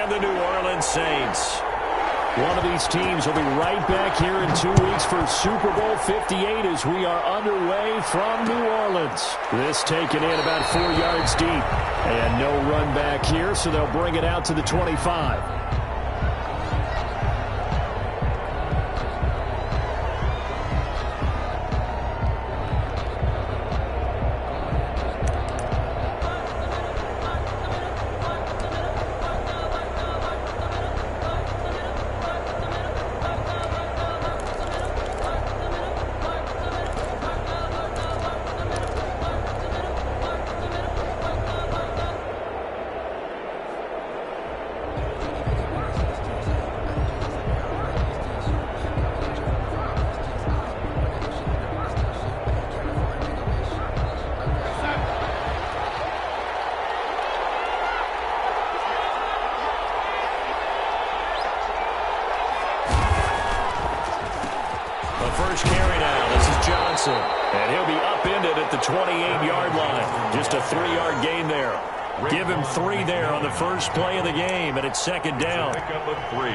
and the New Orleans Saints. One of these teams will be right back here in 2 weeks for Super Bowl 58 as we are underway from New Orleans. This taken in about 4 yards deep. And no run back here, so they'll bring it out to the 25. First carry now. This is Johnson. And he'll be upended at the 28-yard line. Just a 3-yard gain there. Give him 3 there on the first play of the game, and it's second down. Pickup of 3.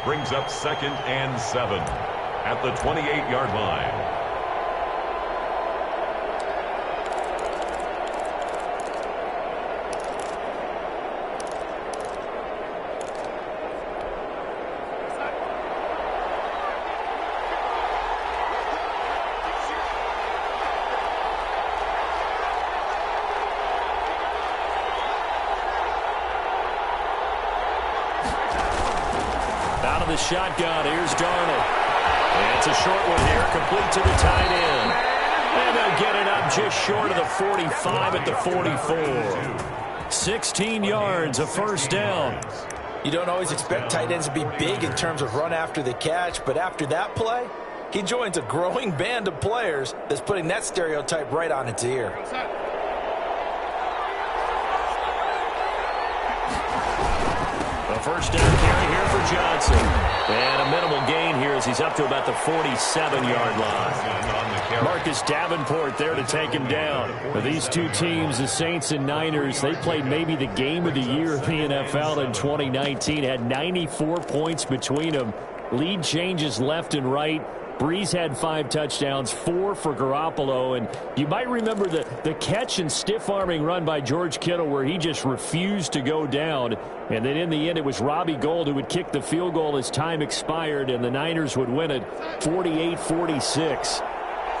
Brings up 2nd and 7 at the 28-yard line. The shotgun. Here's Darnold. And it's a short one here, complete to the tight end. And they'll get it up just short of the 45 at the 44. 16 yards, a first down. You don't always expect tight ends to be big in terms of run after the catch, but after that play, he joins a growing band of players that's putting that stereotype right on its ear. First down carry here for Johnson. And a minimal gain here as he's up to about the 47-yard line. Marcus Davenport there to take him down. For these two teams, the Saints and Niners, they played maybe the game of the year in the NFL in 2019. Had 94 points between them. Lead changes left and right. Breeze had 5 touchdowns, 4 for Garoppolo. And you might remember the catch and stiff-arming run by George Kittle where he just refused to go down. And then in the end, it was Robbie Gould who would kick the field goal as time expired, and the Niners would win it 48-46.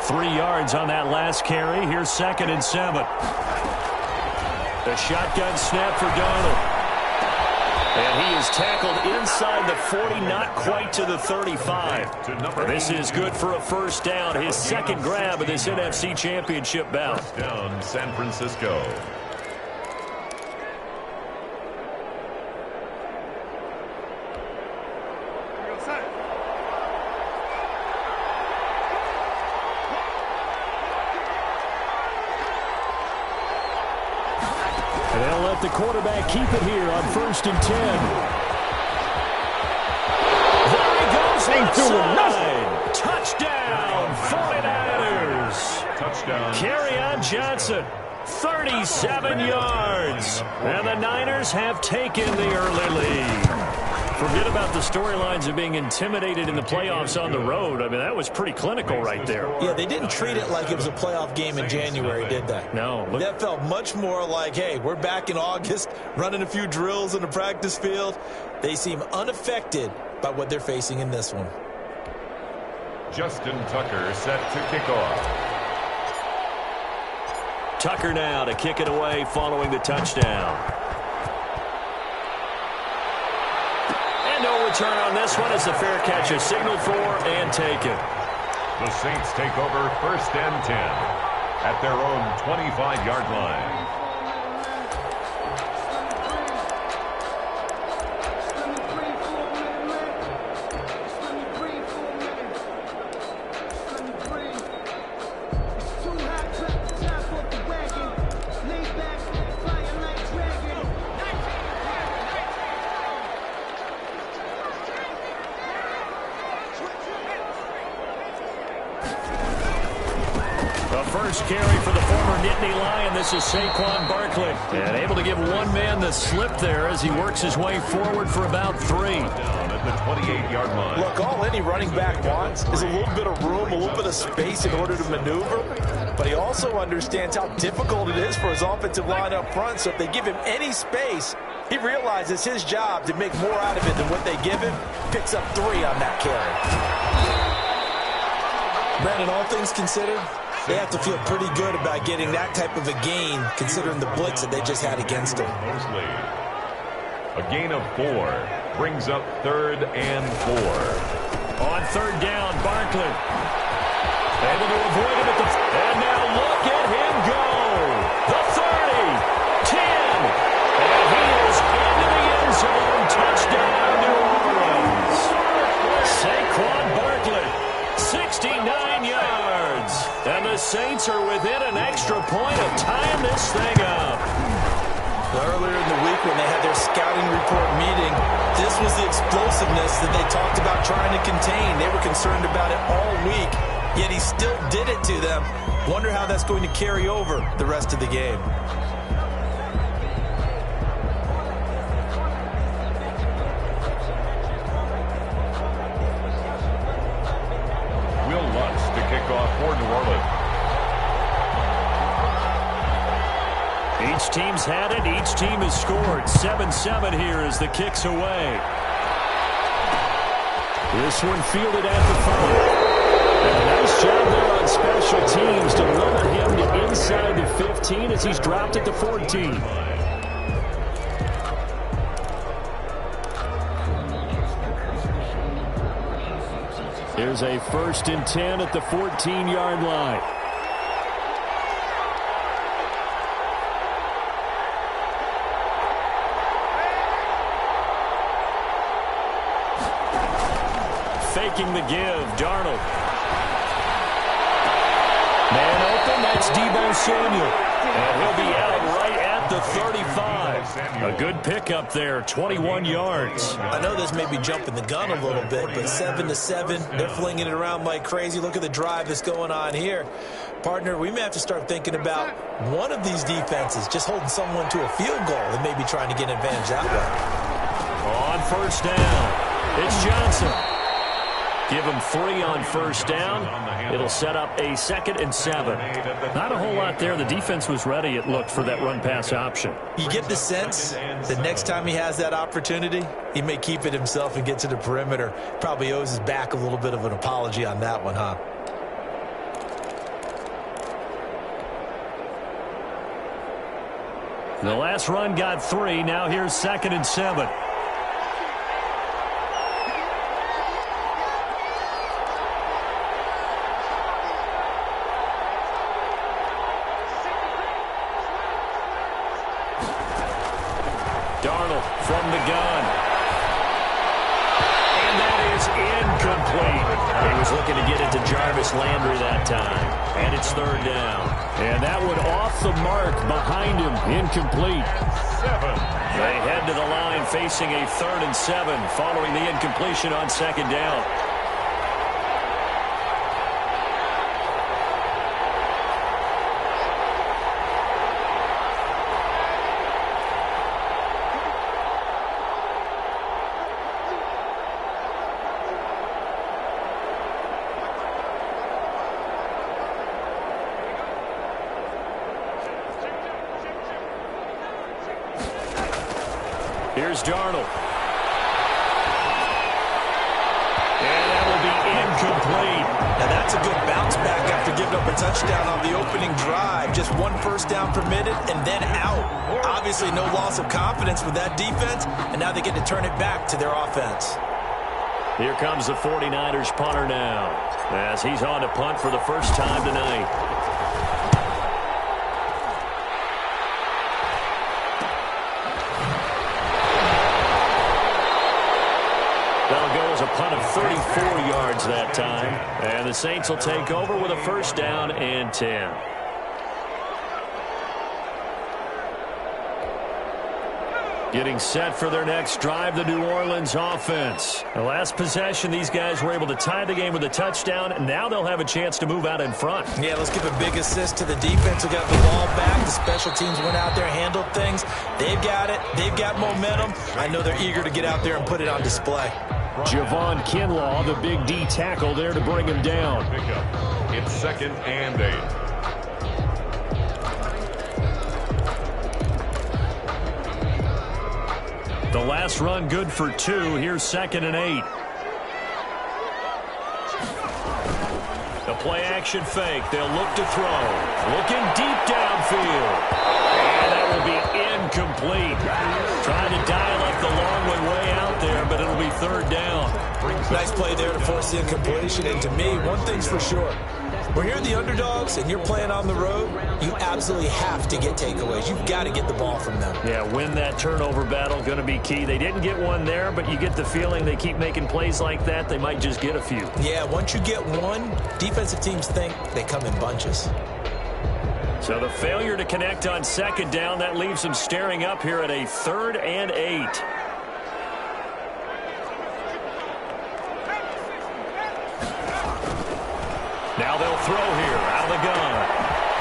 3 yards on that last carry. Here's 2nd and 7. The shotgun snap for Darnold. And he is tackled inside the 40, not quite to the 35. This is good for a first down. His second grab of this NFC Championship bout. First down, San Francisco. And they'll let the quarterback keep it here on 1st and 10. There he goes, left side. Touchdown, 49ers. Touchdown. Kerryon Johnson, 37 yards. And the Niners have taken the early lead. Forget about the storylines of being intimidated in the playoffs on the road. I mean, that was pretty clinical right there. Yeah, they didn't treat it like it was a playoff game in January, did they? No. That felt much more like, hey, we're back in August, running a few drills in the practice field. They seem unaffected by what they're facing in this one. Justin Tucker set to kick off. Tucker now to kick it away following the touchdown. No return on this one as the fair catch is signaled for and taken. The Saints take over 1st and 10 at their own 25-yard line. first carry for the former Nittany Lion. This is Saquon Barkley. And able to give one man the slip there as he works his way forward for about 3. Down at the 28-yard line. Look, all any running back wants is a little bit of room, a little bit of space in order to maneuver. But he also understands how difficult it is for his offensive line up front. So if they give him any space, he realizes his job to make more out of it than what they give him. Picks up 3 on that carry. Brandon, all things considered, they have to feel pretty good about getting that type of a gain, considering the blitz that they just had against them. A gain of 4 brings up 3rd and 4. On 3rd down, Barkley. Able to avoid him at the... And now look at him go. The 30, 10. And he is into the end zone. Touchdown, New Orleans. Saquon Barkley, 69 yards. And the Saints are within an extra point of tying this thing up. Earlier in the week when they had their scouting report meeting, this was the explosiveness that they talked about trying to contain. They were concerned about it all week, yet he still did it to them. Wonder how that's going to carry over the rest of the game. To kick off for New Orleans. Each team's had it. Each team has scored. 7-7 here as the kick's away. This one fielded at the 5. And a nice job there on special teams to limit him to inside the 15 as he's dropped at the 14. Here's a 1st and 10 at the 14-yard line. Faking the give, Darnold. Man open, that's Deebo Samuel. And he'll be out right at the 35. A good pickup there, 21 yards. I know this may be jumping the gun a little bit, but 7-7, they're flinging it around like crazy. Look at the drive that's going on here. Partner, we may have to start thinking about one of these defenses just holding someone to a field goal and maybe trying to get an advantage that way. On 1st down, it's Johnson. Give him 3 on 1st down. It'll set up a 2nd and 7. Not a whole lot there. The defense was ready, it looked, for that run-pass option. You get the sense that next time he has that opportunity, he may keep it himself and get to the perimeter. Probably owes his back a little bit of an apology on that one, huh? The last run got 3. Now here's 2nd and 7. Darnold from the gun. And that is incomplete. He was looking to get it to Jarvis Landry that time. And it's 3rd down. And that one off the mark behind him. Incomplete. 7. They head to the line facing a 3rd and 7 following the incompletion on 2nd down. Here's Darnold. And that will be incomplete. Now that's a good bounce back after giving up a touchdown on the opening drive. Just 1 1st down permitted and then out. Obviously no loss of confidence with that defense, and now they get to turn it back to their offense. Here comes the 49ers punter now as he's on to punt for the first time tonight. That'll go as a punt of 34 yards that time. And the Saints will take over with a 1st down and 10. Getting set for their next drive, the New Orleans offense. The last possession, these guys were able to tie the game with a touchdown, and now they'll have a chance to move out in front. Yeah, let's give a big assist to the defense who got the ball back. The special teams went out there, handled things. They've got it. They've got momentum. I know they're eager to get out there and put it on display. Javon Kinlaw, the big D tackle there to bring him down. It's 2nd and 8. The last run good for 2. Here's 2nd and 8. The play action fake. They'll look to throw. Looking deep downfield. And that will be incomplete. Trying to dial up the long way out there, but it'll be 3rd down. Nice play there to force the incompletion. And to me, one thing's for sure. When you're the underdogs and you're playing on the road, you absolutely have to get takeaways. You've got to get the ball from them. Yeah, win that turnover battle, going to be key. They didn't get one there, but you get the feeling they keep making plays like that, they might just get a few. Yeah, once you get one, defensive teams think they come in bunches. So the failure to connect on 2nd down, that leaves them staring up here at a 3rd and 8. Now they'll throw here out of the gun.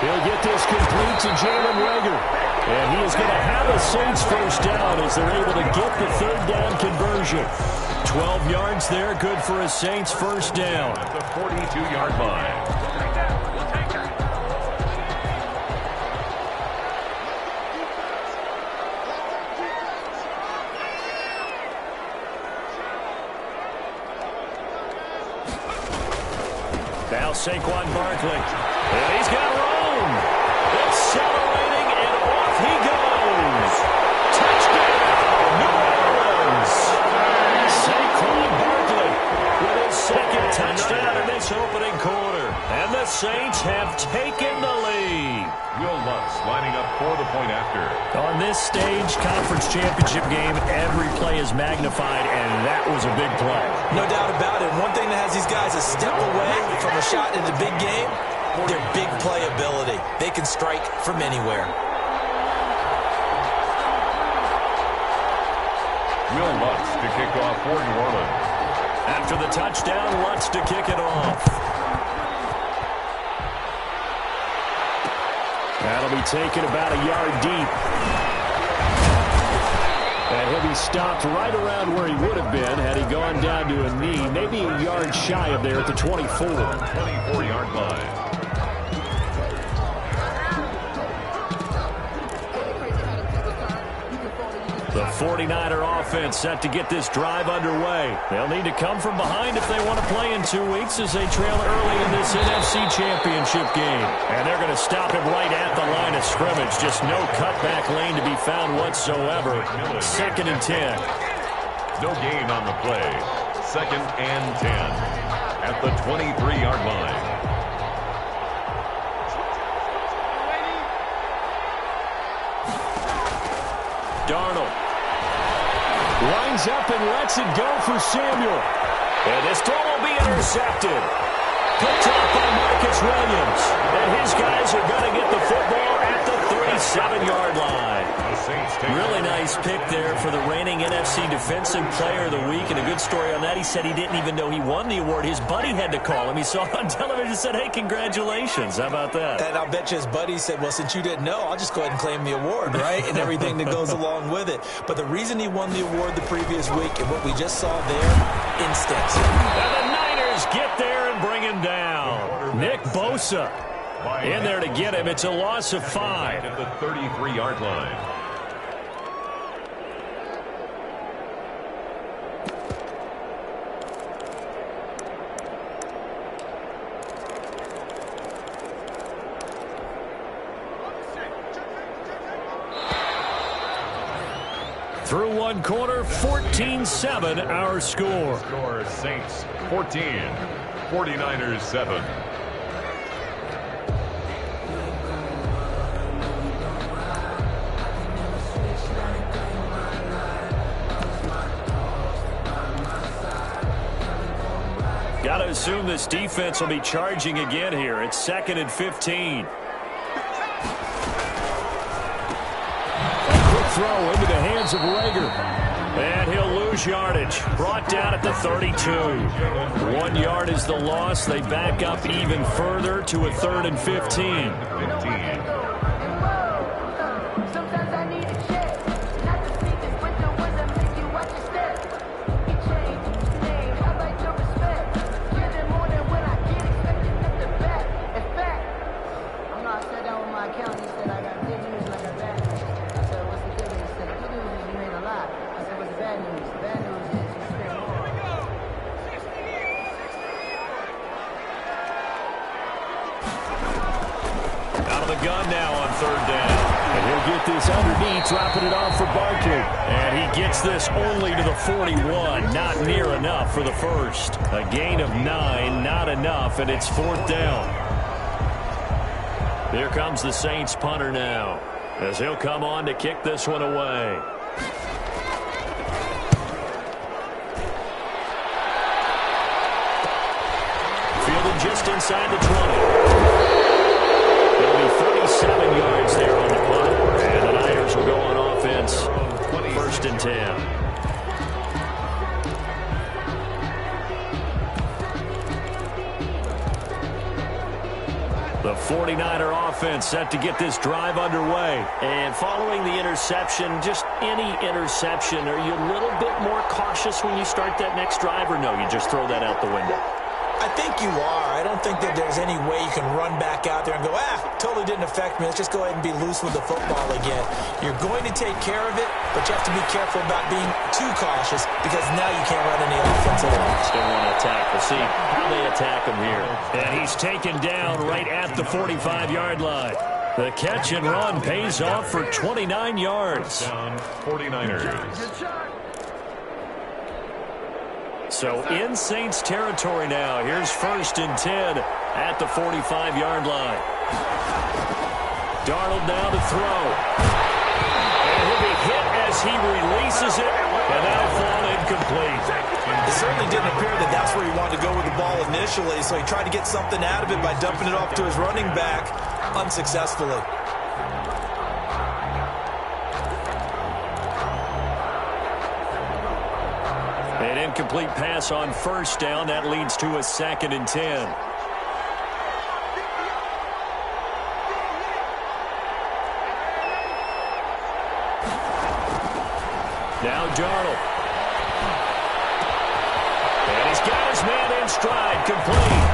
He'll get this complete to Jalen Reagor. And he is going to have a Saints first down as they're able to get the 3rd down conversion. 12 yards there, good for a Saints first down. At the 42-yard line. Now Saquon Barkley. And he's got room. Accelerating, and off he goes. Touchdown, New Orleans. Saquon Barkley with his 2nd touchdown in this opening quarter. And the Saints have taken the lead. Will Lutz lining up for the point after. On this stage, conference championship game, every play is magnified, and that was a big play. No doubt about it. One thing that has these guys a step away from a shot in the big game, their big playability. They can strike from anywhere. Will Lutz to kick off for New Orleans. After the touchdown, Lutz to kick it off. That'll be taken about a yard deep. And he'll be stopped right around where he would have been had he gone down to a knee, maybe a yard shy of there at the 24. 24-yard line. The 49er offense set to get this drive underway. They'll need to come from behind if they want to play in 2 weeks as they trail early in this NFC Championship game. And they're going to stop him right at the line of scrimmage. Just no cutback lane to be found whatsoever. 2nd and 10. No gain on the play. 2nd and 10 at the 23-yard line. Darnold lines up and lets it go for Samuel. And this throw will be intercepted. Picked up by Marcus Williams. And his guys are going to get the football at the 37-yard line. Really nice pick there for the reigning NFC Defensive Player of the Week. And a good story on that. He said he didn't even know he won the award. His buddy had to call him. He saw it on television and said, hey, congratulations. How about that? And I'll bet you his buddy said, well, since you didn't know, I'll just go ahead and claim the award, right? And everything that goes along with it. But the reason he won the award the previous week and what we just saw there, instinct. And the Niners get there and bring him down. Nick Bosa in there to get him. It's a loss of 5. At the 33-yard line. Through one quarter, 14-7 our score. Score Saints 14, 49ers 7. Got to assume this defense will be charging again here. It's 2nd and 15. throw into the hands of Rager. And he'll lose yardage. Brought down at the 32. 1 yard is the loss. They back up even further to a 3rd and 15. Gun now on 3rd down. And he'll get this underneath, dropping it off for Barkley. And he gets this only to the 41. Not near enough for the first. A gain of 9, not enough, and it's 4th down. Here comes the Saints punter now, as he'll come on to kick this one away. Fielded just inside the 20. There'll be 37 yards there on the punt, and the Niners will go on offense. 1st and 10. The 49er offense set to get this drive underway. And following the interception, just any interception, are you a little bit more cautious when you start that next drive, or no, you just throw that out the window? I think you are. I don't think that there's any way you can run back out there and go, totally didn't affect me. Let's just go ahead and be loose with the football again. You're going to take care of it, but you have to be careful about being too cautious because now you can't run any offense at all. Still want to attack. We'll see how they attack him here. And he's taken down right at the 45-yard line. The catch and run pays off for 29 yards. Down 49ers. So in Saints territory now. Here's 1st and 10 at the 45-yard line. Darnold now to throw. And he'll be hit as he releases it, and that'll fall incomplete. It certainly didn't appear that that's where he wanted to go with the ball initially, so he tried to get something out of it by dumping it off to his running back unsuccessfully. An incomplete pass on 1st down. That leads to a 2nd and 10. Now Darnold. And he's got his man in stride, complete.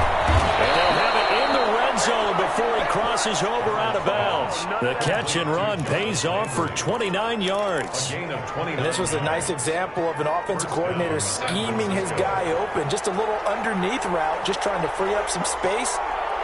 And they'll have it in the red zone before he crosses over out of bounds. The catch and run pays off for 29 yards. And this was a nice example of an offensive coordinator scheming his guy open. Just a little underneath route, just trying to free up some space,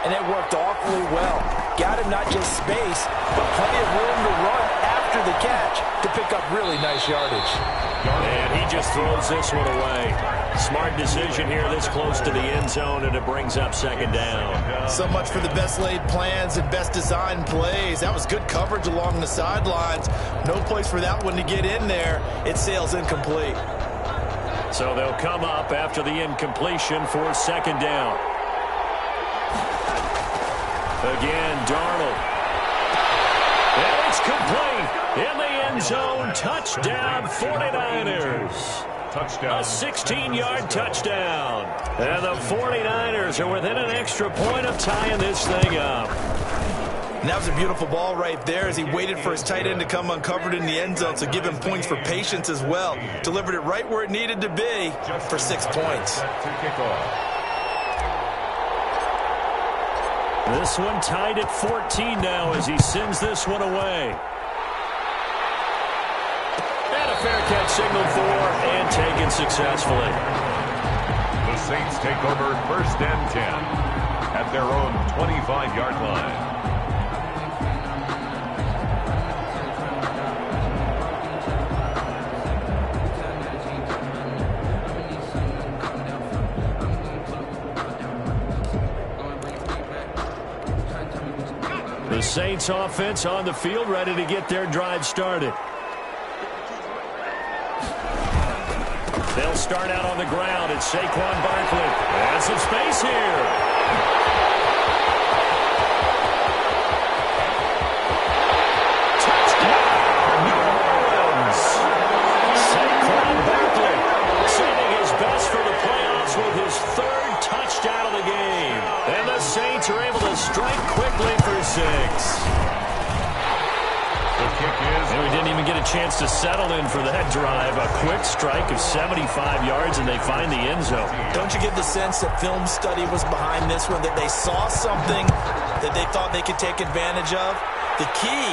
and it worked awfully well. Got him not just space, but plenty of room to run after the catch to pick up really nice yardage. And he just throws this one away. Smart decision here this close to the end zone, and it brings up 2nd down. So much for the best laid plans and best designed plays. That was good coverage along the sidelines. No place for that one to get in there. It sails incomplete. So they'll come up after the incompletion for 2nd down. Again, Darnold. And it's complete. In the end zone, touchdown 49ers. Touchdown. A 16-yard touchdown. And the 49ers are within an extra point of tying this thing up. And that was a beautiful ball right there as he waited for his tight end to come uncovered in the end zone, so give him points for patience as well. Delivered it right where it needed to be for 6 points. This one tied at 14 now as he sends this one away. And a fair catch signaled for and taken successfully. The Saints take over 1st and 10 at their own 25-yard line. The Saints offense on the field, ready to get their drive started. They'll start out on the ground. It's Saquon Barkley. And some space here. Touchdown, New chance to settle in for that drive. A quick strike of 75 yards, and they find the end zone. Don't you get the sense that film study was behind this one, that they saw something that they thought they could take advantage of? The key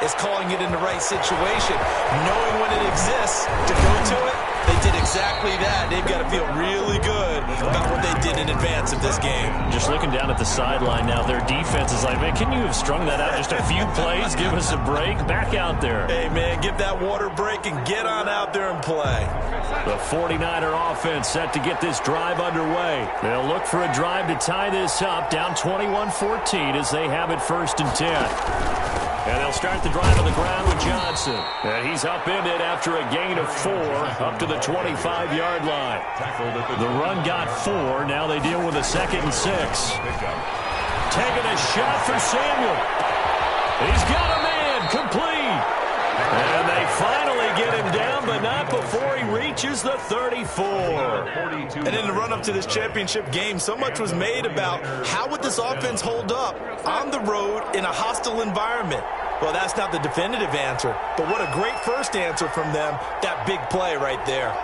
is calling it in the right situation, knowing when it exists to go to it. They did exactly that. They've got to feel really good about what they did in advance of this game. Just looking down at the sideline now, their defense is like, man, can you have strung that out just a few plays? Give us a break. Back out there. Hey, man, give that water break and get on out there and play. The 49er offense set to get this drive underway. They'll look for a drive to tie this up, down 21-14 as they have it 1st and 10. And they'll start the drive on the ground with Johnson. And he's upended after a gain of 4 up to the 25-yard line. The run got 4. Now they deal with a 2nd and 6. Taking a shot for Samuel. He's got a man complete. And they finally get him down, but not before he reaches the 34. And in the run-up to this championship game, so much was made about how would this offense hold up on the road in a hostile environment. Well, that's not the definitive answer, but what a great first answer from them, that big play right there.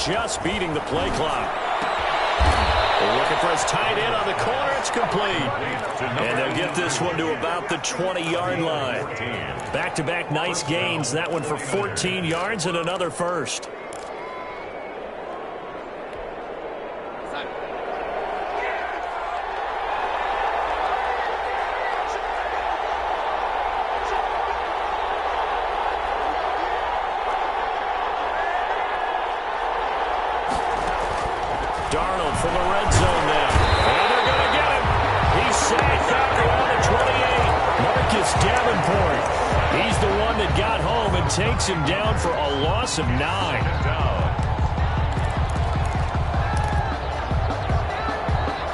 Just beating the play clock. They're looking for his tight end on the corner. It's complete. And they'll get this one to about the 20-yard line. Back-to-back nice gains. That one for 14 yards and another first. From the red zone now. And they're going to get him. He's sacked back around the 28. Marcus Davenport. He's the one that got home and takes him down for a loss of 9.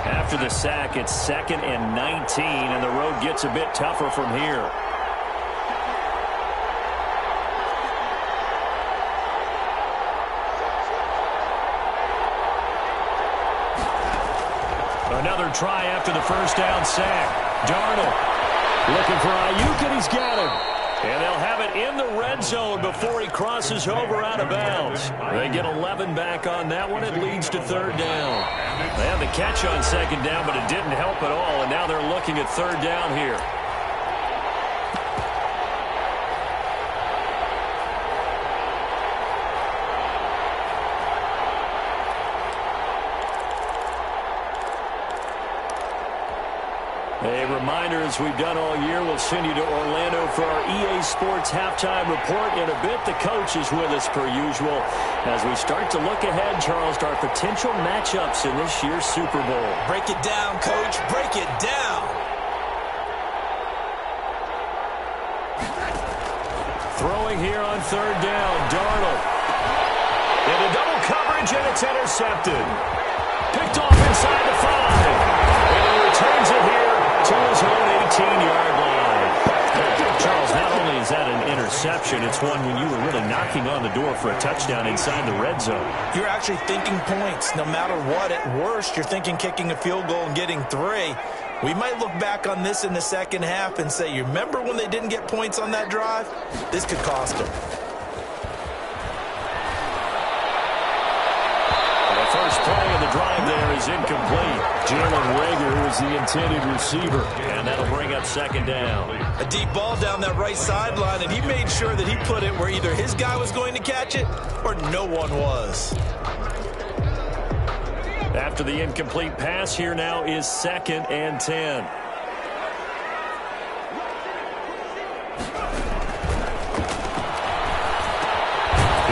After the sack, it's 2nd and 19, and the road gets a bit tougher from here. Another try after the first down sack. Darnold looking for Ayuk, and he's got him. And they'll have it in the red zone before he crosses over out of bounds. They get 11 back on that one. It leads to 3rd down. They had the catch on 2nd down, but it didn't help at all. And now they're looking at 3rd down here. A reminder, as we've done all year, we'll send you to Orlando for our EA Sports halftime report. In a bit, the coach is with us per usual. As we start to look ahead, Charles, to our potential matchups in this year's Super Bowl. Break it down, Coach. Break it down. Throwing here on 3rd down, Darnold. Into double coverage, and it's intercepted. Picked off inside the 5. And he returns it here to his own 18-yard line. Charles, not only is that an interception, it's one when you were really knocking on the door for a touchdown inside the red zone. You're actually thinking points. No matter what, at worst, you're thinking kicking a field goal and getting 3. We might look back on this in the second half and say, you remember when they didn't get points on that drive? This could cost them. First play of the drive there is incomplete. Jalen Reagor, who is the intended receiver. And that'll bring up 2nd down. A deep ball down that right sideline, and he made sure that he put it where either his guy was going to catch it or no one was. After the incomplete pass, here now is 2nd and 10.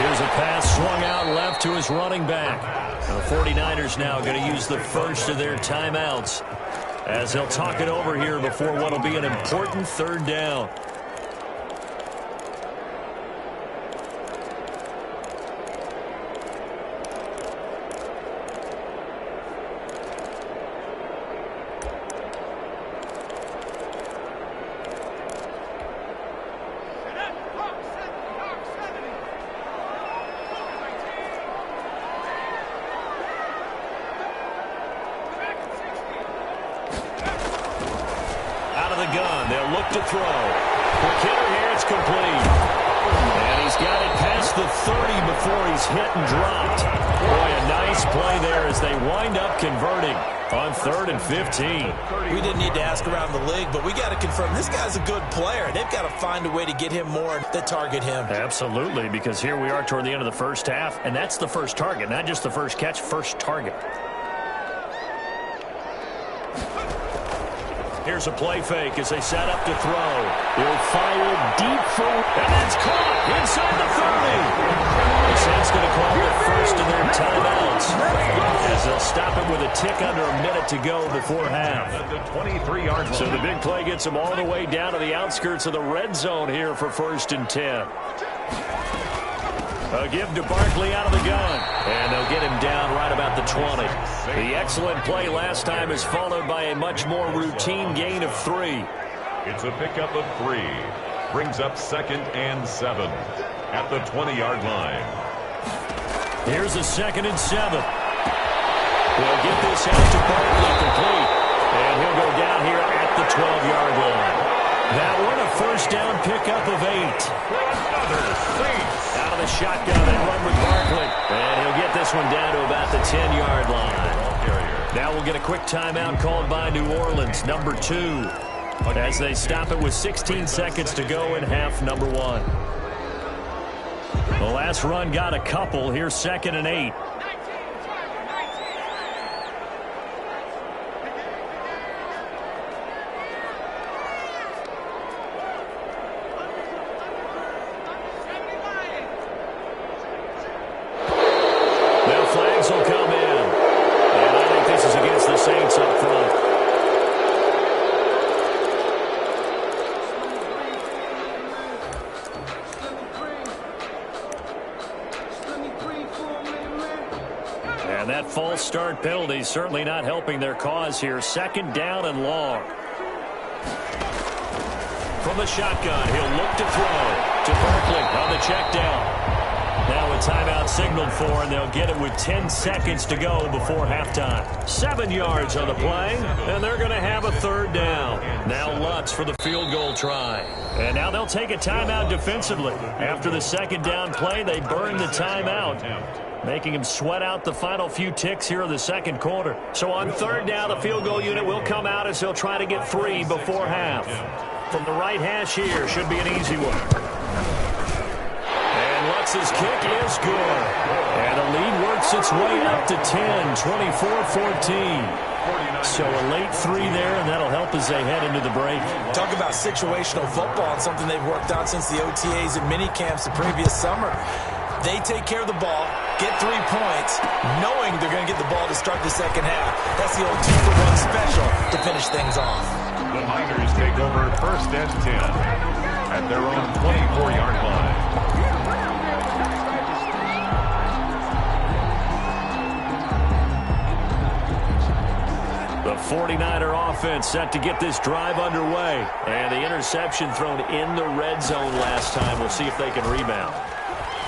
Here's a pass swung out left to his running back. The 49ers now going to use the first of their timeouts as they'll talk it over here before what will be an important 3rd down. gun. They'll look to throw. Quick hitter here. It's complete. And he's got it past the 30 before he's hit and dropped. Boy, a nice play there as they wind up converting on 3rd and 15. We didn't need to ask around the league, but we got to confirm this guy's a good player. They've got to find a way to get him more that target him. Absolutely, because here we are toward the end of the first half, and that's the first target, not just the first catch, first target. Here's a play fake as they set up to throw. He'll fire deep for, and that's caught inside the 30. The Saints going to call their first of their timeouts as they'll stop it with a tick under a minute to go before half. At the 23-yard line. So the big play gets them all the way down to the outskirts of the red zone here for 1st and 10. A give to Barkley out of the gun. And they'll get him down right about the 20. The excellent play last time is followed by a much more routine gain of 3. It's a pickup of 3. Brings up 2nd and 7 at the 20-yard line. Here's a 2nd and 7. They'll get this out to Barkley complete. And he'll go down here at the 12-yard line. That one a first down pickup of 8. Out of the shotgun, they run with Barkley. And he'll get this one down to about the 10-yard line. Now we'll get a quick timeout called by New Orleans, number 2, as they stop it with 16 seconds to go in half number 1. The last run got a couple. Here's 2nd and 8. Will come in. And I think this is against the Saints up front. And that false start penalty certainly not helping their cause here. 2nd down and long. From the shotgun, he'll look to throw to Barkley on the check down. Now a timeout signaled for, and they'll get it with 10 seconds to go before halftime. 7 yards on the play, and they're going to have a 3rd down. Now Lutz for the field goal try. And now they'll take a timeout defensively. After the 2nd down play, they burn the timeout, making him sweat out the final few ticks here in the 2nd quarter. So on 3rd down, the field goal unit will come out as they'll try to get 3 before half. From the right hash here, should be an easy one. Lutz's kick is good. And the lead works its way up to 10, 24-14. So a late 3 there, and that'll help as they head into the break. Talk about situational football and something they've worked on since the OTAs and mini camps the previous summer. They take care of the ball, get 3 points, knowing they're going to get the ball to start the 2nd half. That's the old 2-for-1 special to finish things off. The Niners take over 1st and 10 at their own 24-yard line. The 49er offense set to get this drive underway. And the interception thrown in the red zone last time. We'll see if they can rebound.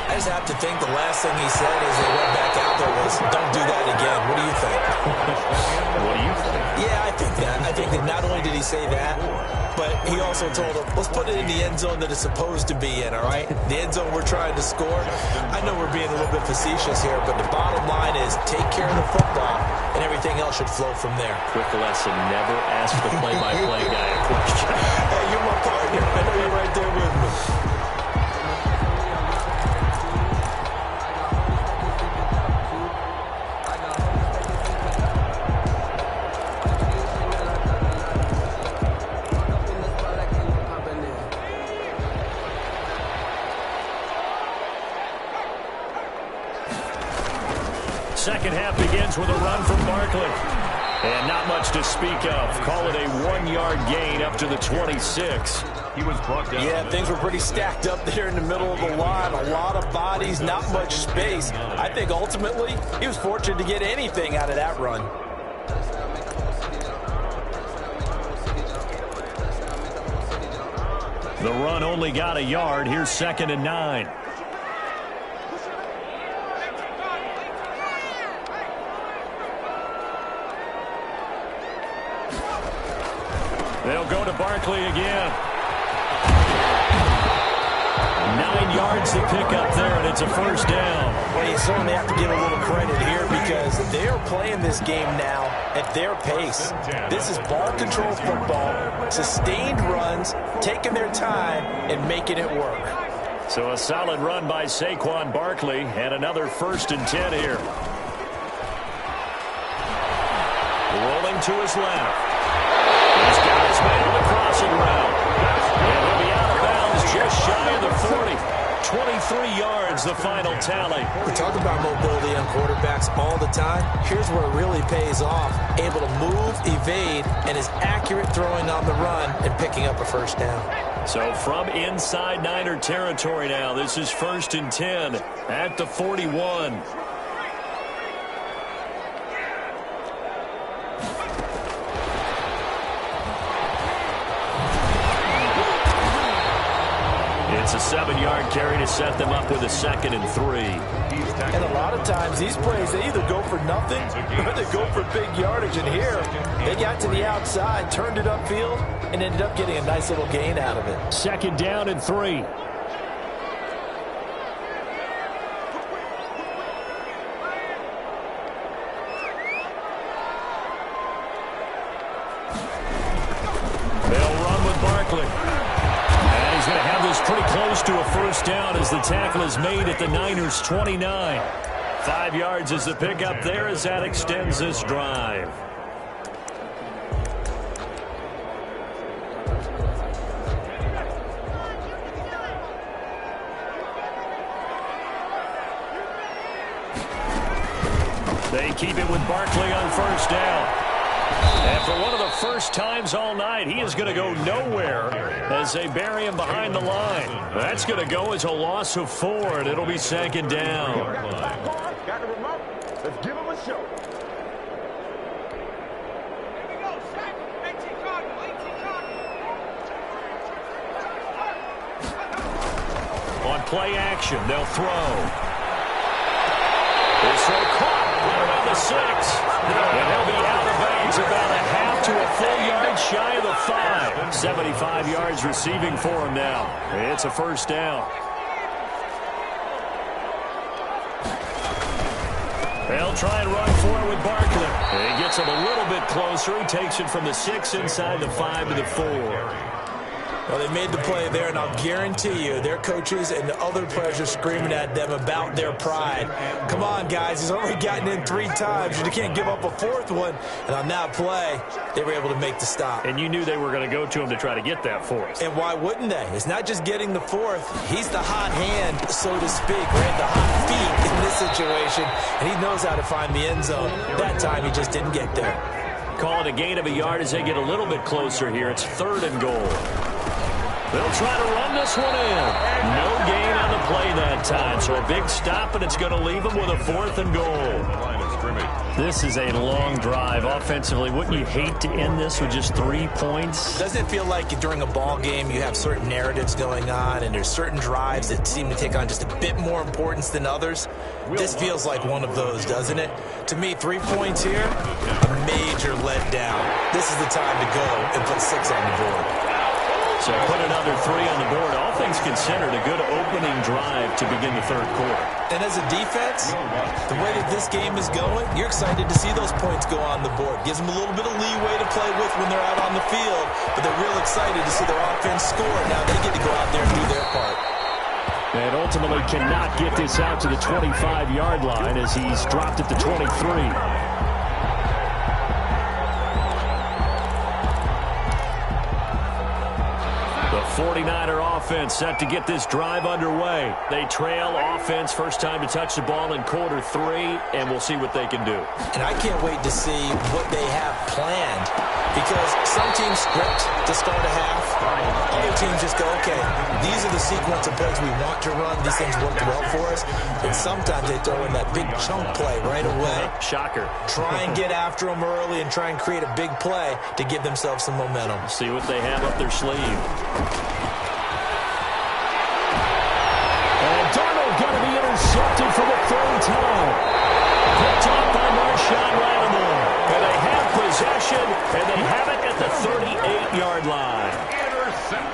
I just have to think the last thing he said as they went back out there was, don't do that again. What do you think? What do you think? Yeah, I think that. I think that not only did he say that, but he also told them, let's put it in the end zone that it's supposed to be in, all right? The end zone we're trying to score. I know we're being a little bit facetious here, but the bottom line is take care of the football, and everything else should flow from there. Quick lesson, never ask the play-by-play guy a question. Hey, you're my partner. I know you're right there with me. Second half begins with a run from Barkley. And not much to speak of. Call it a 1-yard gain up to the 26. He was brought down. Yeah, things were pretty stacked up there in the middle of the line. A lot of bodies, not much space. I think ultimately he was fortunate to get anything out of that run. The run only got a yard. Here's 2nd and 9. They'll go to Barkley again. 9 yards to pick up there, and it's a first down. Well, you certainly have to give a little credit here because they are playing this game now at their pace. This is ball control football, sustained runs, taking their time, and making it work. So a solid run by Saquon Barkley, and another 1st and 10 here. Rolling to his left. He's got his man on the crossing route. And he'll be out of bounds just shy of the 40. 23 yards, the final tally. We talk about mobility on quarterbacks all the time. Here's where it really pays off. Able to move, evade, and is accurate throwing on the run and picking up a first down. So from inside Niner territory now, this is 1st and 10 at the 41. It's a 7-yard carry to set them up with a 2nd and 3. And a lot of times these plays, they either go for nothing or they go for big yardage. And here, they got to the outside, turned it upfield, and ended up getting a nice little gain out of it. 2nd down and 3. They'll run with Barkley. He's going to have this pretty close to a first down as the tackle is made at the Niners' 29. 5 yards is the pickup there as that extends this drive. They keep it with Barkley on first down. And for one of the first times all night, he is going to go nowhere as they bury him behind the line. That's going to go as a loss of 4, and it'll be 2nd down. Got the remote. Let's give him a show. On play action, they'll throw. This throw caught right around the 6. And he'll be out of bounds about a half to a full yard shy of the 5. 75 yards receiving for him now. It's a first down. They'll try and run for it with Barkley. And he gets him a little bit closer. He takes it from the 6 inside the 5 to the 4. Well, they made the play there, and I'll guarantee you their coaches and the other players are screaming at them about their pride. Come on, guys. He's already gotten in 3 times. You can't give up a 4th one. And on that play, they were able to make the stop. And you knew they were going to go to him to try to get that 4th. And why wouldn't they? It's not just getting the 4th. He's the hot hand, so to speak, right? The hot feet in this situation. And he knows how to find the end zone. That time, he just didn't get there. Call it a gain of a yard as they get a little bit closer here. It's 3rd and goal. They'll try to run this one in. No gain on the play that time. So a big stop, and it's going to leave them with a 4th and goal. This is a long drive offensively. Wouldn't you hate to end this with just 3 points? Doesn't it feel like during a ball game you have certain narratives going on and there's certain drives that seem to take on just a bit more importance than others? This feels like one of those, doesn't it? To me, 3 points here, a major letdown. This is the time to go and put 6 on the board. So put another 3 on the board. All things considered, a good opening drive to begin the 3rd quarter. And as a defense, the way that this game is going, you're excited to see those points go on the board. Gives them a little bit of leeway to play with when they're out on the field, but they're real excited to see their offense score. Now they get to go out there and do their part. And ultimately cannot get this out to the 25-yard line as he's dropped at the 23. 49er offense set to get this drive underway. They trail offense, first time to touch the ball in quarter 3, and we'll see what they can do. And I can't wait to see what they have planned, because some teams script to start a half. Other teams just go, okay, these are the sequence of plays we want to run. These things worked well for us. And sometimes they throw in that big chunk play right away. Shocker. Try and get after them early and try and create a big play to give themselves some momentum. See what they have up their sleeve. And Darnold going to be intercepted for the 3rd time. Picked off by Marshawn Lattimore. And they have possession, and they have it at the 38 8-yard line.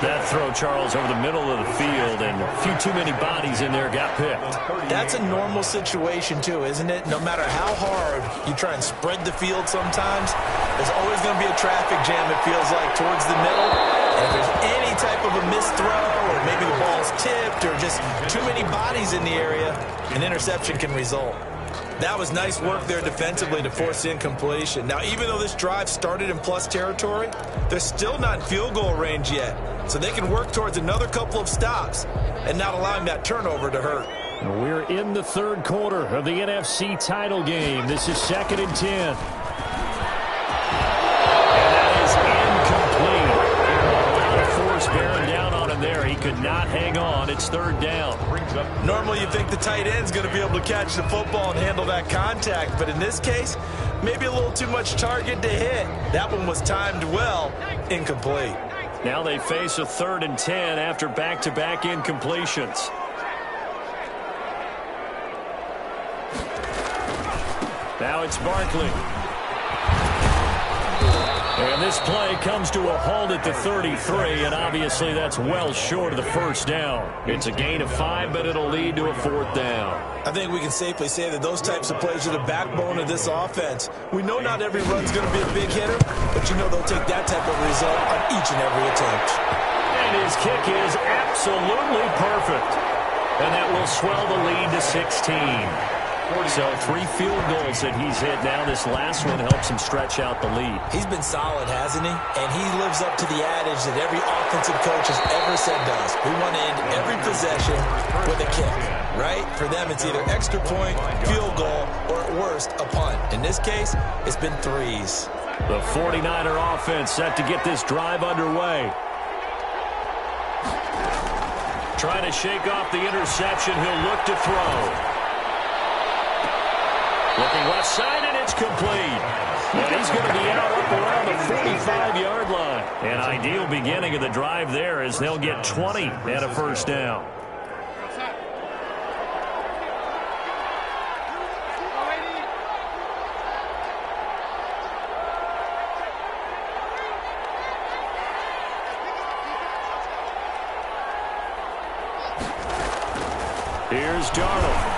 That throw, Charles, over the middle of the field, and a few too many bodies in there got picked. That's a normal situation, too, isn't it? No matter how hard you try and spread the field sometimes, there's always going to be a traffic jam, it feels like, towards the middle. And if there's any type of a missed throw, or maybe the ball's tipped, or just too many bodies in the area, an interception can result. That was nice work there defensively to force incompletion. Now, even though this drive started in plus territory, they're still not in field goal range yet. So they can work towards another couple of stops and not allowing that turnover to hurt. We're in the third quarter of the NFC title game. This is 2nd and 10. And that is incomplete. A lot of force bearing down on him there. He could not hang on. It's 3rd down. Normally you think the tight end's going to be able to catch the football and handle that contact, but in this case, maybe a little too much target to hit. That one was timed well, incomplete. Now they face a 3rd and 10 after back-to-back incompletions. Now it's Barkley. And this play comes to a halt at the 33, and obviously that's well short of the first down. It's a gain of 5, but it'll lead to a 4th down. I think we can safely say that those types of plays are the backbone of this offense. We know not every run's going to be a big hitter, but you know they'll take that type of result on each and every attempt. And his kick is absolutely perfect. And that will swell the lead to 16. So 3 field goals that he's hit now. This last one helps him stretch out the lead. He's been solid, hasn't he? And he lives up to the adage that every offensive coach has ever said to us. We want to end every possession with a kick, right? For them, it's either extra point, field goal, or at worst, a punt. In this case, it's been 3s. The 49er offense set to get this drive underway. Trying to shake off the interception. He'll look to throw. Looking left side, and it's complete. And he's going to be out up around the 45-yard line. An ideal beginning of the drive there as they'll get 20 and a 1st down. Here's Darnold.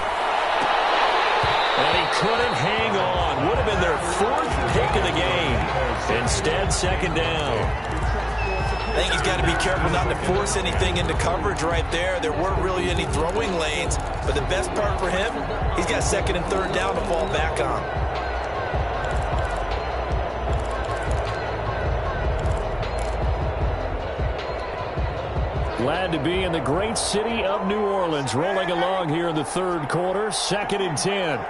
And he couldn't hang on. Would have been their 4th pick of the game. Instead, 2nd down. I think he's got to be careful not to force anything into coverage right there. There weren't really any throwing lanes. But the best part for him, he's got 2nd and 3rd down to fall back on. Glad to be in the great city of New Orleans, rolling along here in the 3rd quarter. 2nd and 10.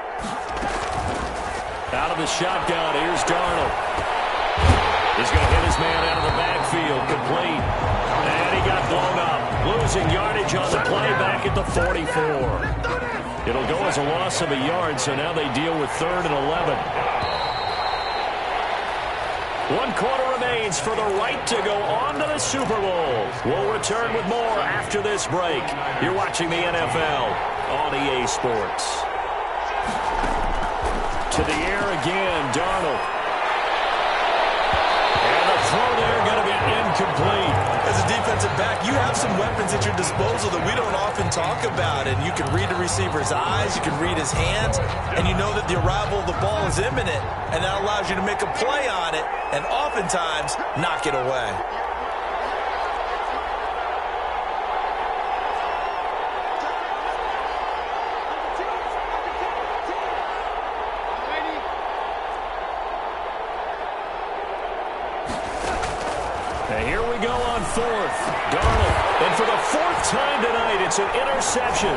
Out of the shotgun, here's Darnold. He's going to hit his man out of the backfield, complete. And he got blown up. Losing yardage on the play back at the 44. It'll go as a loss of a yard, so now they deal with 3rd and 11. 1 quarter remains for the right to go on to the Super Bowl. We'll return with more after this break. You're watching the NFL on EA Sports. To the air again, Darnold. And the throw there going to be incomplete. As a defensive back, you have some weapons at your disposal that we don't often talk about. And you can read the receiver's eyes, you can read his hands, and you know that the arrival of the ball is imminent. And that allows you to make a play on it and oftentimes knock it away. And here we go on 4th. Darnold. And for the 4th time tonight, it's an interception.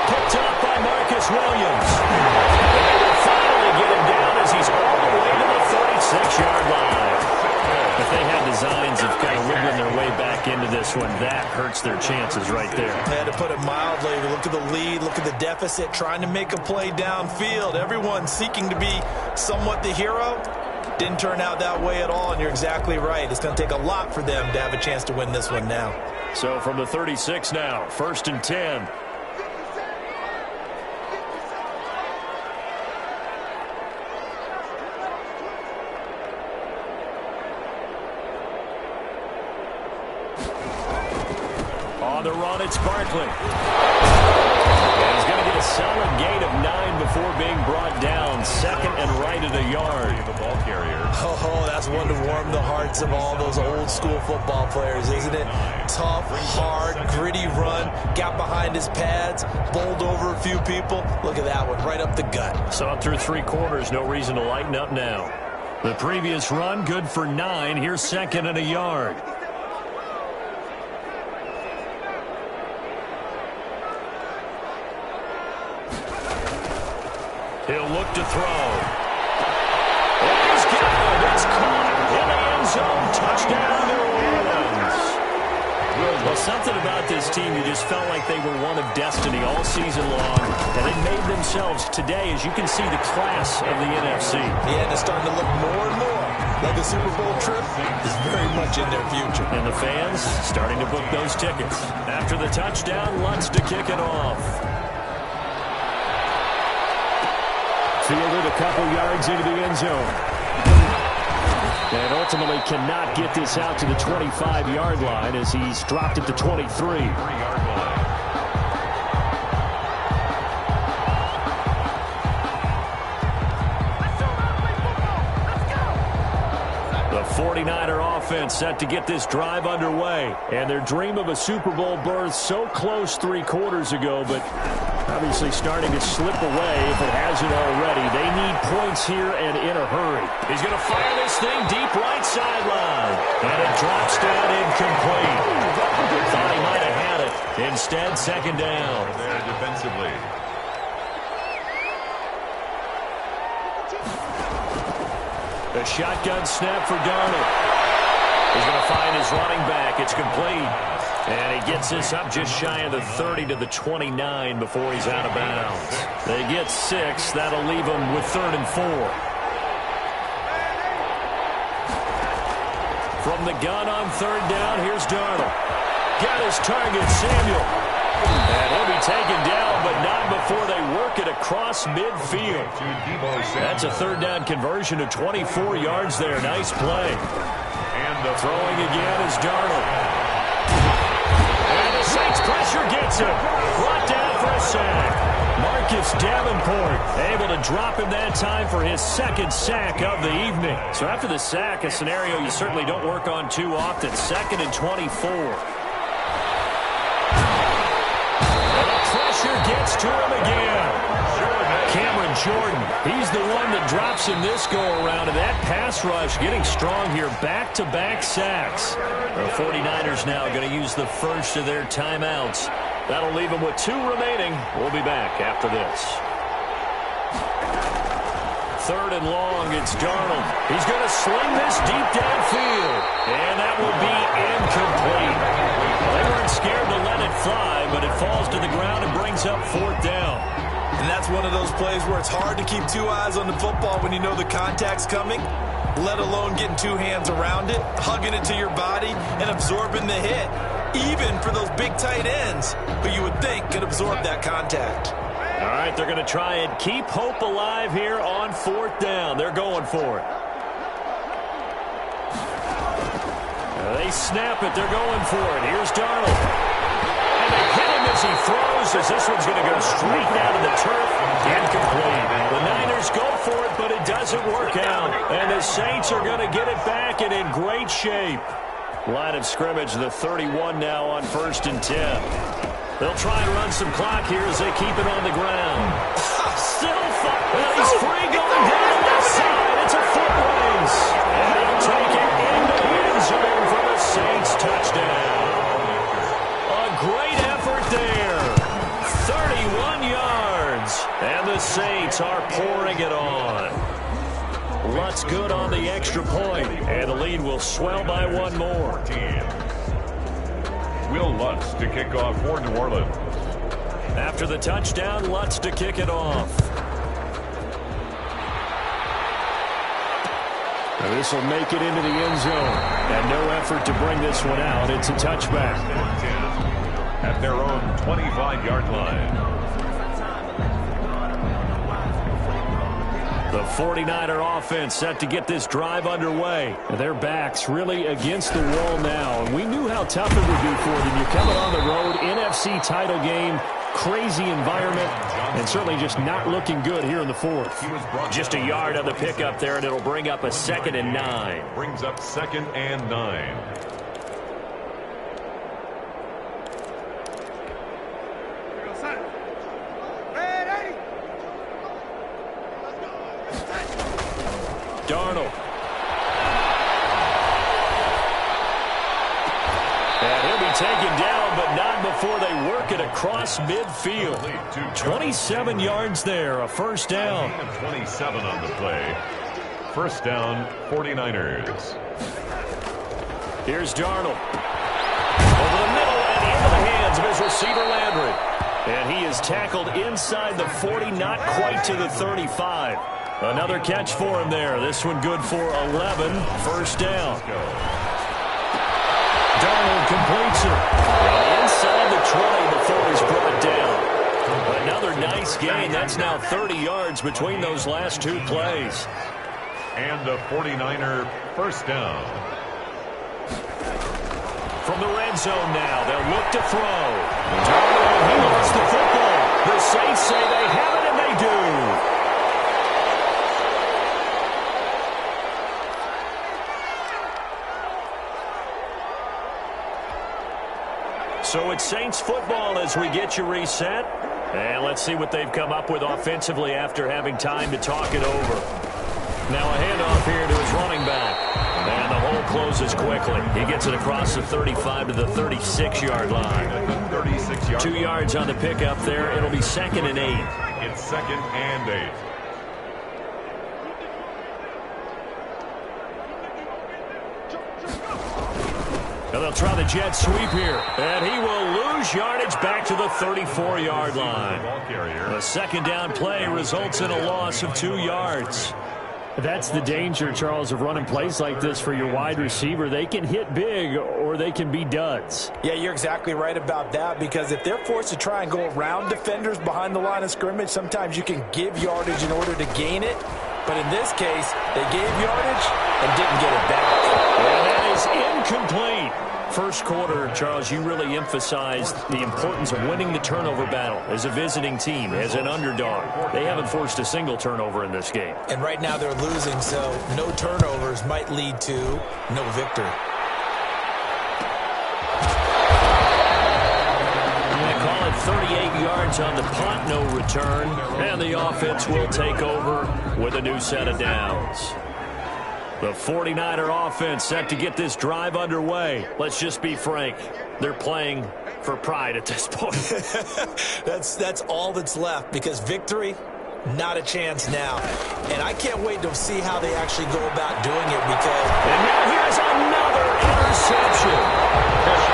Picked up by Marcus Williams. And they will finally get him down as he's all the way to the 36-yard line. If they had designs of kind of wiggling their way back into this one, that hurts their chances right there. Yeah, to put it mildly, look at the lead, look at the deficit, trying to make a play downfield. Everyone seeking to be somewhat the hero. Didn't turn out that way at all, and you're exactly right. It's going to take a lot for them to have a chance to win this one now. So from the 36 now, 1st and 10. On the run, it's Barkley. And he's going to get a solid gain of 9 before being brought down. Second and right at a yard. The ball carrier. Oh, that's one to warm the hearts of all those old school football players, isn't it? Tough, hard, gritty run. Got behind his pads, bowled over a few people. Look at that one, right up the gut. Saw it through 3 quarters. No reason to lighten up now. The previous run, good for 9. Here's second and a yard. He'll look to throw. And he's got it. It's caught in the end zone. Touchdown, New Orleans. Well, something about this team, you just felt like they were one of destiny all season long. And they made themselves today, as you can see, the class of the NFC. Yeah, and it's starting to look more and more like the Super Bowl trip is very much in their future. And the fans starting to book those tickets. After the touchdown, Lutz to kick it off. Fielded a couple yards into the end zone. And ultimately cannot get this out to the 25-yard line as he's dropped it to 23. 3-yard line. The 49er offense set to get this drive underway. And their dream of a Super Bowl berth so close 3 quarters ago, but obviously starting to slip away if it hasn't already. They need points here and in a hurry. He's going to fire this thing deep right sideline. And it drops down incomplete. Thought he might have had it. Instead, second down. There defensively. The shotgun snap for Darnold. He's going to find his running back. It's complete. And he gets this up just shy of the 30 to the 29 before he's out of bounds. They get 6. That'll leave them with 3rd and 4. From the gun on 3rd down, here's Darnold. Got his target, Samuel. And he'll be taken down, but not before they work it across midfield. That's a 3rd down conversion of 24 yards there. Nice play. And the throwing again is Darnold. And the Saints pressure gets him. Brought down for a sack. Marcus Davenport able to drop him that time for his 2nd sack of the evening. So after the sack, a scenario you certainly don't work on too often. 2nd and 24. Pressure gets to him again. Cameron Jordan, he's the one that drops him this go-around. And that pass rush getting strong here. Back-to-back sacks. The 49ers now going to use the first of their timeouts. That'll leave them with 2 remaining. We'll be back after this. 3rd and long, it's Darnold. He's going to sling this deep downfield. And that will be incomplete. They weren't scared to let it fly, but it falls to the ground and brings up 4th down. And that's one of those plays where it's hard to keep 2 eyes on the football when you know the contact's coming, let alone getting 2 hands around it, hugging it to your body, and absorbing the hit, even for those big tight ends who you would think could absorb that contact. All right, they're going to try and keep hope alive here on 4th down. They're going for it. They snap it. They're going for it. Here's Darnold. And they hit him as he throws, as this one's going to go straight down to the turf. Incomplete. The Niners go for it, but it doesn't work out. And the Saints are going to get it back and in great shape. Line of scrimmage, the 31 now on 1st and 10. They'll try and run some clock here as they keep it on the ground. Still fun. Well, he's free going down the left side. It's a foot race. And they'll take it into the end zone for the Saints touchdown. A great effort there. 31 yards. And the Saints are pouring it on. Lutz good on the extra point. And the lead will swell by 1 more. Will Lutz to kick off for New Orleans. After the touchdown, Lutz to kick it off. Now this will make it into the end zone. And no effort to bring this one out. It's a touchback. At their own 25-yard line. The The 49er offense set to get this drive underway. Their backs really against the wall now. And we knew how tough it would be for them. You're coming on the road, NFC title game, crazy environment, and certainly just not looking good here in the fourth. Just a yard on the pickup there, and it'll bring up a 2nd and 9. Brings up 2nd and 9. Darnold. And he'll be taken down, but not before they work it across midfield. 27 yards there, a first down. 27 on the play. First down, 49ers. Here's Darnold. Over the middle and into the hands of his receiver, Landry. And he is tackled inside the 40, not quite to the 35. Another catch for him there. This one good for 11. First down. Darnold completes it. Inside the 20 before he's brought down. Another nice gain. That's now 30 yards between those last two plays. And a 49er first down. From the red zone now, they'll look to throw. Darnold, he lost the football. The Saints say they have it, and they do. So it's Saints football as we get you reset. And let's see what they've come up with offensively after having time to talk it over. Now a handoff here to his running back. And the hole closes quickly. He gets it across the 35 to the 36-yard line. 36 yards. 2 yards on the pickup there. It'll be 2nd and 8. It's 2nd and 8. And they'll try the jet sweep here. And he will lose yardage back to the 34-yard line. The 2nd down play results in a loss of 2 yards. That's the danger, Charles, of running plays like this for your wide receiver. They can hit big or they can be duds. Yeah, you're exactly right about that, because if they're forced to try and go around defenders behind the line of scrimmage, sometimes you can give yardage in order to gain it. But in this case, they gave yardage and didn't get it back. And that is incomplete. First quarter, Charles, you really emphasized the importance of winning the turnover battle as a visiting team, as an underdog. They haven't forced a single turnover in this game. And right now they're losing, so no turnovers might lead to no victory. They call it 38 yards on the punt, no return. And the offense will take over with a new set of downs. The 49er offense set to get this drive underway. Let's just be frank. They're playing for pride at this point. That's all that's left, because victory, not a chance now. And I can't wait to see how they actually go about doing it, because... And now here's another interception.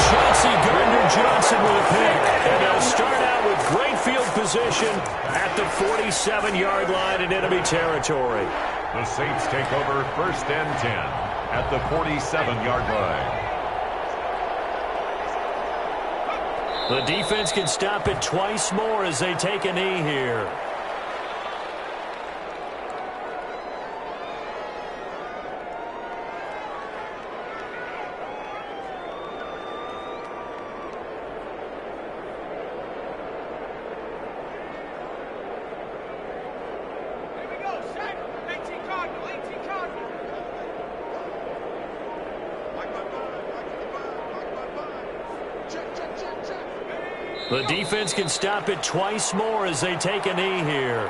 Chauncey Gardner-Johnson with a pick. And they'll start out with great field position at the 47-yard line in enemy territory. The Saints take over 1st and 10 at the 47-yard line. The defense can stop it twice more as they take a knee here. The defense can stop it twice more as they take a knee here.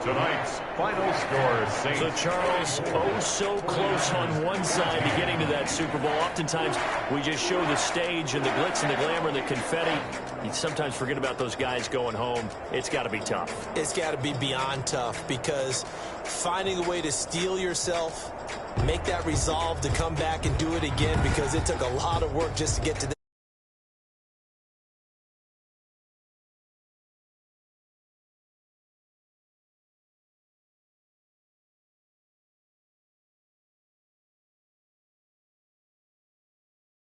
Tonight's final score, Saints. So, Charles, oh so close on one side to getting to that Super Bowl. Oftentimes, we just show the stage and the glitz and the glamour and the confetti. You sometimes forget about those guys going home. It's got to be tough. It's got to be beyond tough, because finding a way to steel yourself, make that resolve to come back and do it again, because it took a lot of work just to get to this.